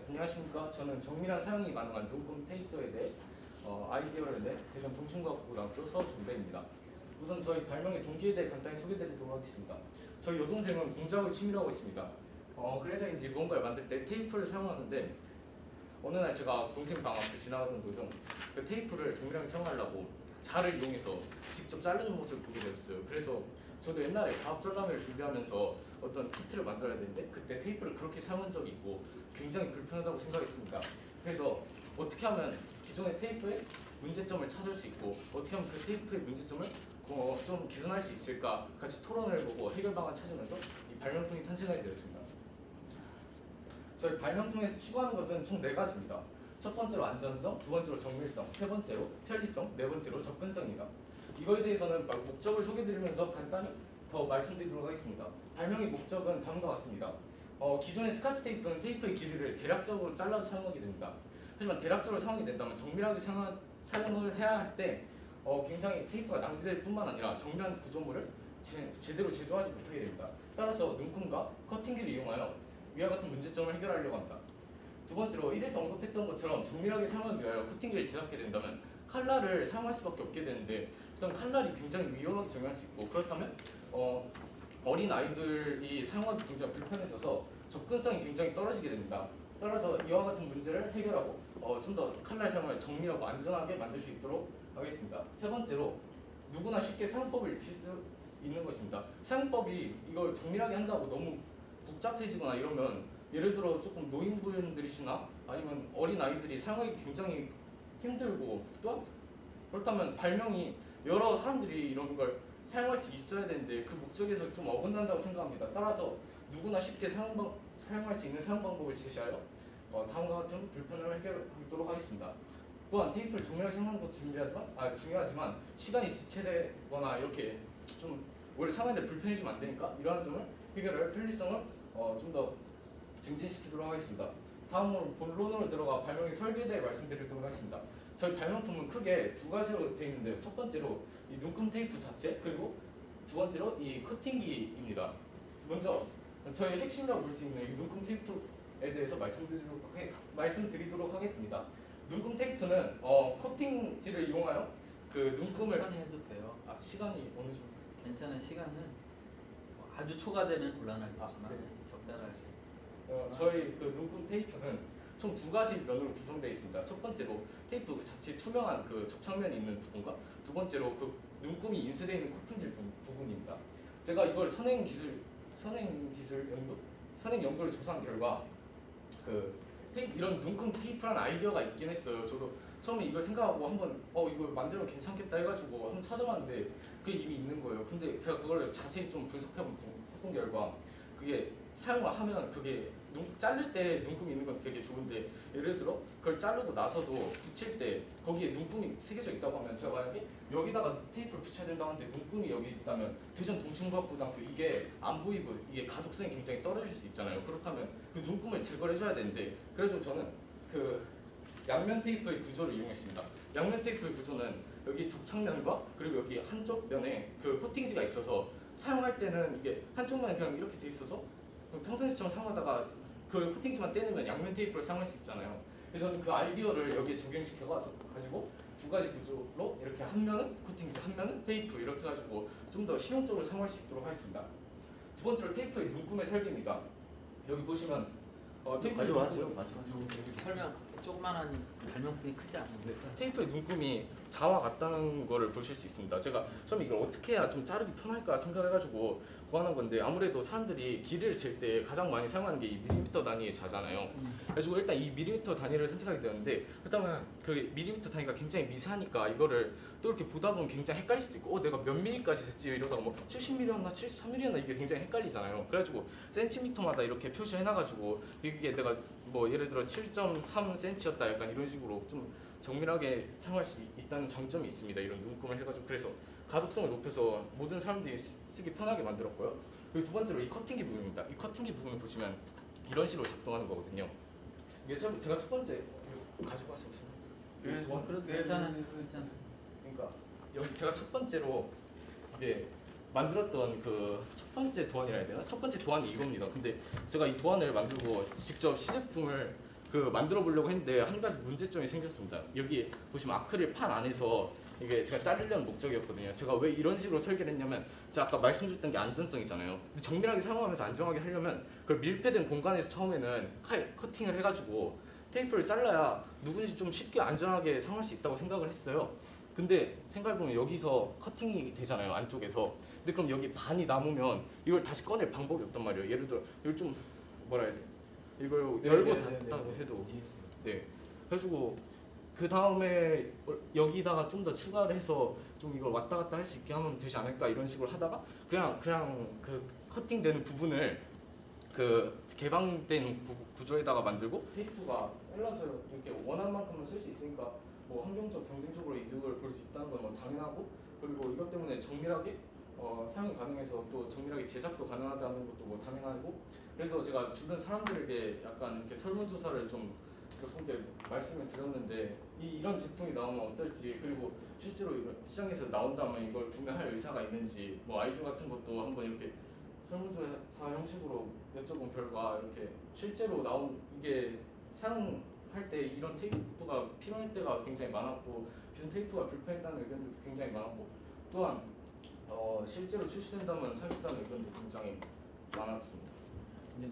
안녕하십니까. 저는 정밀한 사용이 가능한 눈금 테이프에 대해 아이디어를 낸 대전 동신과학고등학교 서준배입니다. 우선 저희 발명의 동기에 대해 간단히 소개드리도록 하겠습니다. 저희 여동생은 공작을 취미로 하고 있습니다. 그래서인지 무언가를 만들 때 테이프를 사용하는데 어느 날 제가 동생 방 앞을 지나가던 도중 그 테이프를 정밀하게 사용하려고 자를 이용해서 직접 자르는 모습을 보게 되었어요. 그래서 저도 옛날에 과학 전람회를 준비하면서 어떤 키트를 만들어야 되는데 그때 테이프를 그렇게 사용한 적이 있고 굉장히 불편하다고 생각했습니다. 그래서 어떻게 하면 기존의 테이프의 문제점을 찾을 수 있고 어떻게 하면 그 테이프의 문제점을 좀 개선할 수 있을까 같이 토론을 해보고 해결 방안을 찾으면서 이 발명품이 탄생하게 되었습니다. 저희 발명품에서 추구하는 것은 총 4가지입니다. 첫 번째로 안전성, 두 번째로 정밀성, 세 번째로 편리성, 네 번째로 접근성입니다. 이거에 대해서는 목적을 소개드리면서 간단히 더 말씀드리도록 하겠습니다. 발명의 목적은 다음과 같습니다. 기존의 스카치 테이프는 테이프의 길이를 대략적으로 잘라서 사용하게 됩니다. 하지만 대략적으로 사용이 된다면 정밀하게 사용을 해야 할 때 굉장히 테이프가 낭비될 뿐만 아니라 정밀한 구조물을 제대로 제조하지 못하게 됩니다. 따라서 눈금과 커팅기를 이용하여 위와 같은 문제점을 해결하려고 합니다. 두 번째로 1에서 언급했던 것처럼 정밀하게 사용하기 위하여 커팅기를 제작하게 된다면 칼날을 사용할 수밖에 없게 되는데 일단 칼날이 굉장히 위험하게 작용할 수 있고 그렇다면 어린 아이들이 사용하기 굉장히 불편해져서 접근성이 굉장히 떨어지게 됩니다. 따라서 이와 같은 문제를 해결하고 좀 더 칼날 사용을 정밀하고 안전하게 만들 수 있도록 하겠습니다. 세 번째로 누구나 쉽게 사용법을 익힐 수 있는 것입니다. 사용법이 이걸 정밀하게 한다고 너무 복잡해지거나 이러면 예를 들어 조금 노인분들이시나 아니면 어린 아이들이 사용하기 굉장히 힘들고 또한 그렇다면 발명이 여러 사람들이 이런 걸 사용할 수 있어야 되는데 그 목적에서 좀 어긋난다고 생각합니다. 따라서 누구나 쉽게 사용할 수 있는 사용 방법을 제시하여 다음과 같은 불편을 해결하도록 하겠습니다. 또한 테이프를 정밀하게 사용하는 것도 중요하지만 시간이 지체되거나 이렇게 좀 원래 사용하는데 불편해지면 안 되니까 이러한 점을 해결할 편리성을 좀 더 증진시키도록 하겠습니다. 다음으로 본론으로 들어가 발명의 설계에 대해 말씀드리도록 하겠습니다. 저희 발명품은 크게 2가지로 되어 있는데요. 첫 번째로 이 눈금 테이프 자체 그리고 두 번째로 이 커팅기입니다. 먼저 저희 핵심이라고 볼 수 있는 이 눈금 테이프에 대해서 말씀드리도록 하겠습니다. 눈금 테이프는 커팅지를 이용하여 그 눈금을 천천히 해도 돼요. 시간이 어느 정도? 괜찮은 시간은 아주 초과되면 곤란하겠지만 네. 적절하게. 저희 그 눈금 테이프는 총 2가지 면으로 구성되어 있습니다. 첫 번째로 테이프 그 자체 투명한 그 접착면이 있는 부분과 두 번째로 그 눈금이 인쇄되어 있는 코팅질 부분입니다. 제가 이걸 선행 연구를 조사한 결과 이런 눈금 테이프라는 아이디어가 있긴 했어요. 저도 처음에 이걸 생각하고 한번 이걸 만들면 괜찮겠다 해가지고 한번 찾아봤는데 그게 이미 있는 거예요. 근데 제가 그걸 자세히 좀 분석해본 결과 그게 사용을 하면 그게 자를 때 눈금이 있는 건 되게 좋은데 예를 들어 그걸 자르고 나서도 붙일 때 거기에 눈금이 새겨져 있다고 하면 제가 만약에 여기다가 테이프를 붙여야 된다고 하는데 눈금이 여기 있다면 대전 동신과학고등학교 이게 안 보이고 이게 가독성이 굉장히 떨어질 수 있잖아요. 그렇다면 그 눈금을 제거를 해줘야 되는데 그래서 저는 그 양면 테이프의 구조를 이용했습니다. 양면 테이프의 구조는 여기 접착면과 그리고 여기 한쪽 면에 그 코팅지가 있어서 사용할 때는 이게 한쪽 면에 그냥 이렇게 돼 있어서 평상시처럼 사용하다가 그 코팅지만 떼내면 양면 테이프를 사용할 수 있잖아요. 그래서 저는 그 아이디어를 여기에 적용시켜가지고 2가지 구조로 이렇게 한 면은 코팅지, 한 면은 테이프 이렇게 해가지고 좀 더 실용적으로 사용할 수 있도록 하겠습니다. 두 번째로 테이프의 눈금의 설계입니다. 여기 보시면 테이프의 설명 조그만한 발명품이 크지 않은데. 테이프의 눈금이 자와 같다는 거를 보실 수 있습니다. 제가 처음에 이걸 어떻게 해야 좀 자르기 편할까 생각해가지고 구하는 건데 아무래도 사람들이 길이를 잴 때 가장 많이 사용하는 게 이 밀리미터 단위의 자잖아요. 그래가지고 일단 이 밀리미터 단위를 선택하게 되었는데 그렇다면 그 밀리미터 단위가 굉장히 미세하니까 이거를 또 이렇게 보다 보면 굉장히 헷갈릴 수도 있고 내가 몇 미리까지 됐지 이러다가 뭐 70mm였나 73mm였나 이게 굉장히 헷갈리잖아요. 그래가지고 센티미터마다 이렇게 표시해놔가지고 이게 내가 뭐 예를 들어 7.3cm였다 약간 이런 식으로 좀 정밀하게 사용할 수 있다는 장점이 있습니다. 이런 눈금을 해가지고 그래서 가독성을 높여서 모든 사람들이 쓰기 편하게 만들었고요. 그리고 두 번째로 이 커팅기 부분입니다. 이 커팅기 부분을 보시면 이런 식으로 작동하는 거거든요. 이게 제가 첫 번째 가지고 왔어요. 그래도 괜찮아. 그러니까 여기 제가 첫 번째로 이게 만들었던 그 첫 번째 도안이라 해야 되나? 첫 번째 도안이 이겁니다. 근데 제가 이 도안을 만들고 직접 시제품을 만들어 보려고 했는데 한 가지 문제점이 생겼습니다. 여기 보시면 아크릴 판 안에서 이게 제가 자르려는 목적이었거든요. 제가 왜 이런 식으로 설계를 했냐면 제가 아까 말씀드렸던 게 안전성이잖아요. 근데 정밀하게 사용하면서 안정하게 하려면 그걸 밀폐된 공간에서 처음에는 커팅을 해가지고 테이프를 잘라야 누구든지 좀 쉽게 안전하게 사용할 수 있다고 생각을 했어요. 근데 생각해보면 여기서 커팅이 되잖아요, 안쪽에서. 근데 그럼 여기 반이 남으면 이걸 다시 꺼낼 방법이 없단 말이에요. 예를 들어 이걸 좀 뭐라 해야지, 이걸 열고 닫다고 해도 네, 그래가지고 그 다음에 여기다가 좀 더 추가를 해서 좀 이걸 왔다 갔다 할 수 있게 하면 되지 않을까 이런 식으로 하다가 그냥 그 커팅되는 부분을 그 개방된 구조에다가 만들고 테이프가 잘라서 이렇게 원하는 만큼은 쓸 수 있으니까 뭐 환경적 경쟁적으로 이득을 볼 수 있다는 건 뭐 당연하고, 그리고 이것 때문에 정밀하게 사용이 가능해서 또 정밀하게 제작도 가능하다는 것도 뭐 당연하고, 그래서 제가 주변 사람들에게 약간 이렇게 설문조사를 좀 이렇게 말씀을 드렸는데 이런 제품이 나오면 어떨지, 그리고 실제로 이런 시장에서 나온다면 이걸 구매할 의사가 있는지, 뭐 아이디어 같은 것도 한번 이렇게 설문조사 형식으로 여쭤본 결과 이렇게 실제로 나온 이게 사용할 때 이런 테이프가 필요할 때가 굉장히 많았고, 지금 테이프가 불편하다는 의견도 굉장히 많았고, 또한 실제로 출시된다면 사겠다는 의견도 굉장히 많았습니다. 네.